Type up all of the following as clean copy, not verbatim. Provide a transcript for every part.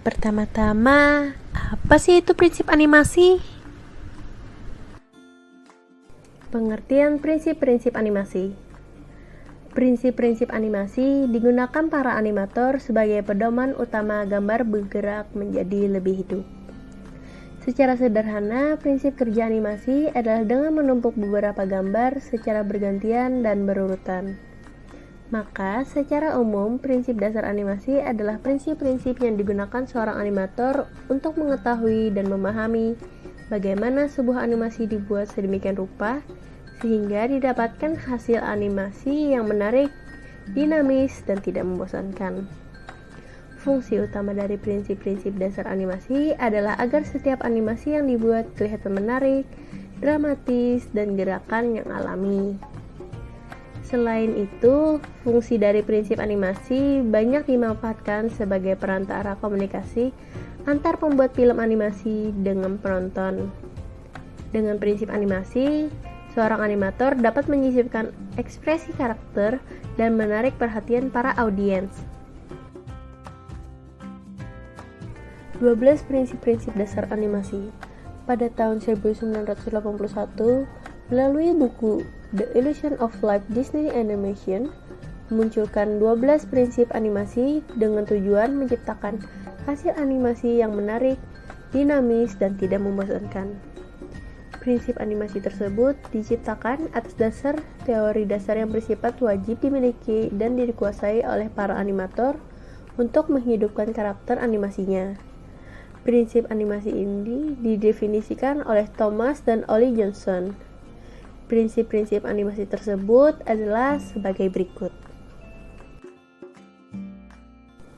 Pertama-tama, apa sih itu prinsip animasi? Pengertian prinsip-prinsip animasi. Prinsip-prinsip animasi digunakan para animator sebagai pedoman utama gambar bergerak menjadi lebih hidup. Secara sederhana, prinsip kerja animasi adalah dengan menumpuk beberapa gambar secara bergantian dan berurutan. Maka, secara umum, prinsip dasar animasi adalah prinsip-prinsip yang digunakan seorang animator untuk mengetahui dan memahami bagaimana sebuah animasi dibuat sedemikian rupa sehingga didapatkan hasil animasi yang menarik, dinamis, dan tidak membosankan. Fungsi utama dari prinsip-prinsip dasar animasi adalah agar setiap animasi yang dibuat kelihatan menarik, dramatis, dan gerakan yang alami. Selain itu, fungsi dari prinsip animasi banyak dimanfaatkan sebagai perantara komunikasi antar pembuat film animasi dengan penonton. Dengan prinsip animasi, seorang animator dapat menyisipkan ekspresi karakter dan menarik perhatian para audiens. 12 prinsip-prinsip dasar animasi. Pada tahun 1981, melalui buku The Illusion of Life Disney Animation, memunculkan 12 prinsip animasi dengan tujuan menciptakan hasil animasi yang menarik, dinamis, dan tidak membosankan. Prinsip animasi tersebut diciptakan atas dasar teori dasar yang bersifat wajib dimiliki dan dikuasai oleh para animator untuk menghidupkan karakter animasinya. Prinsip animasi ini didefinisikan oleh Thomas dan Ollie Johnson. Prinsip-prinsip animasi tersebut adalah sebagai berikut.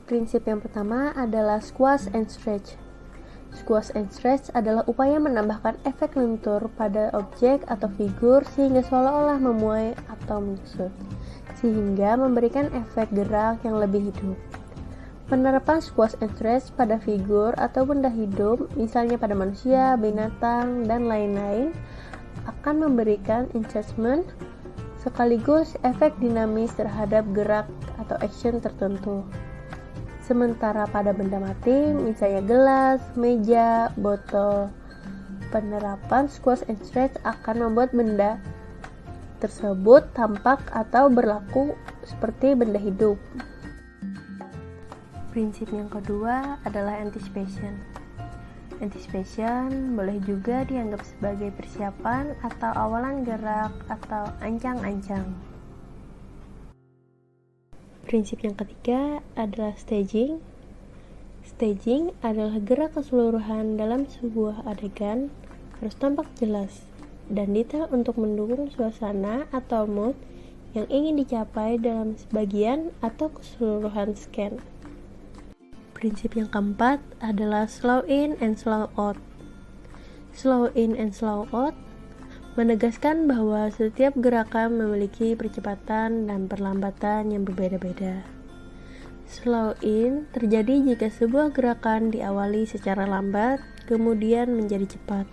Prinsip yang pertama adalah squash and stretch. Squash and stretch adalah upaya menambahkan efek lentur pada objek atau figur sehingga seolah-olah memuai atau menyusut, sehingga memberikan efek gerak yang lebih hidup. Penerapan squash and stretch pada figur atau benda hidup, misalnya pada manusia, binatang, dan lain-lain, akan memberikan enhancement sekaligus efek dinamis terhadap gerak atau action tertentu. Sementara pada benda mati, misalnya gelas, meja, botol, penerapan squash and stretch akan membuat benda tersebut tampak atau berlaku seperti benda hidup. Prinsip yang kedua adalah anticipation. Anticipation boleh juga dianggap sebagai persiapan atau awalan gerak atau ancang-ancang. Prinsip yang ketiga adalah staging. Staging adalah gerak keseluruhan dalam sebuah adegan harus tampak jelas dan detail untuk mendukung suasana atau mood yang ingin dicapai dalam sebagian atau keseluruhan scan. Prinsip yang keempat adalah slow in and slow out. Slow in and slow out menegaskan bahwa setiap gerakan memiliki percepatan dan perlambatan yang berbeda-beda. Slow in terjadi jika sebuah gerakan diawali secara lambat, kemudian menjadi cepat.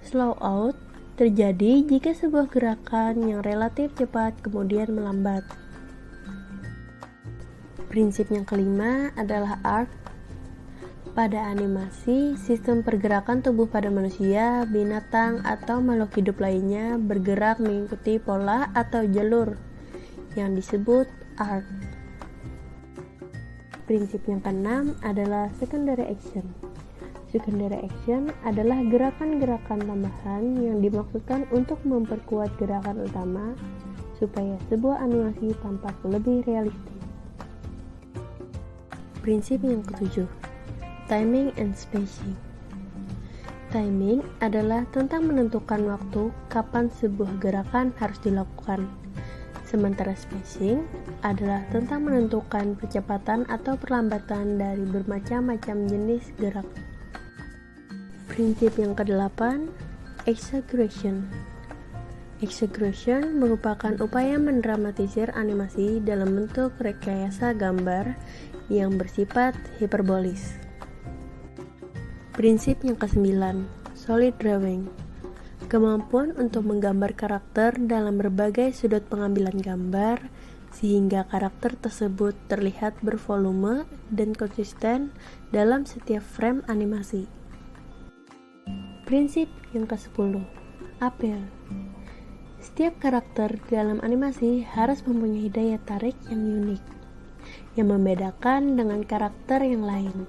Slow out terjadi jika sebuah gerakan yang relatif cepat kemudian melambat. Prinsip yang kelima adalah arc. Pada animasi, sistem pergerakan tubuh pada manusia, binatang, atau makhluk hidup lainnya bergerak mengikuti pola atau jalur yang disebut arc. Prinsip yang keenam adalah secondary action. Secondary action adalah gerakan-gerakan tambahan yang dimaksudkan untuk memperkuat gerakan utama supaya sebuah animasi tampak lebih realistis. Prinsip yang ketujuh, timing and spacing. Timing adalah tentang menentukan waktu kapan sebuah gerakan harus dilakukan. Sementara spacing adalah tentang menentukan percepatan atau perlambatan dari bermacam-macam jenis gerak. Prinsip yang kedelapan, exaggeration. Exaggeration merupakan upaya mendramatisir animasi dalam bentuk rekayasa gambar yang bersifat hiperbolis. Prinsip yang kesembilan, solid drawing. Kemampuan untuk menggambar karakter dalam berbagai sudut pengambilan gambar sehingga karakter tersebut terlihat bervolume dan konsisten dalam setiap frame animasi. Prinsip yang ke-10, appeal. Setiap karakter dalam animasi harus mempunyai daya tarik yang unik, yang membedakan dengan karakter yang lain.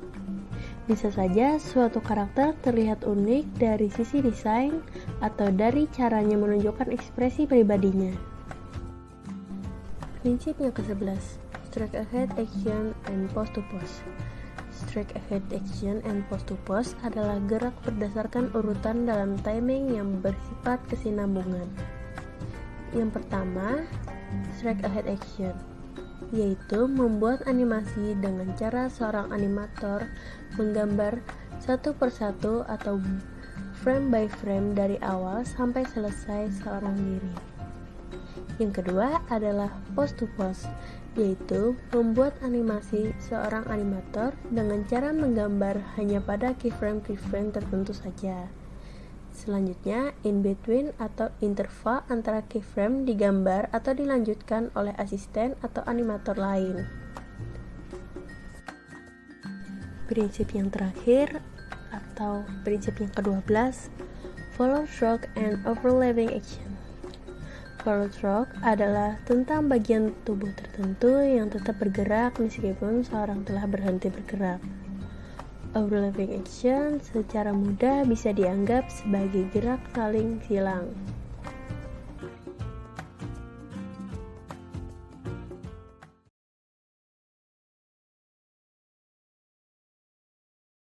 Bisa saja suatu karakter terlihat unik dari sisi desain atau dari caranya menunjukkan ekspresi pribadinya. Prinsip yang ke-11, strike ahead action and pose to pose. Strike ahead action and pose to pose adalah gerak berdasarkan urutan dalam timing yang bersifat kesinambungan. Yang pertama, strike ahead action, yaitu membuat animasi dengan cara seorang animator menggambar satu persatu atau frame by frame dari awal sampai selesai seorang diri. Yang kedua adalah pose to pose, yaitu membuat animasi seorang animator dengan cara menggambar hanya pada keyframe tertentu saja. Selanjutnya, in between atau interval antara keyframe digambar atau dilanjutkan oleh asisten atau animator lain. Prinsip yang terakhir atau prinsip yang ke-12, follow stroke and overlapping action. Follow stroke adalah tentang bagian tubuh tertentu yang tetap bergerak meskipun seorang telah berhenti bergerak. Overlapping action secara mudah bisa dianggap sebagai gerak saling silang.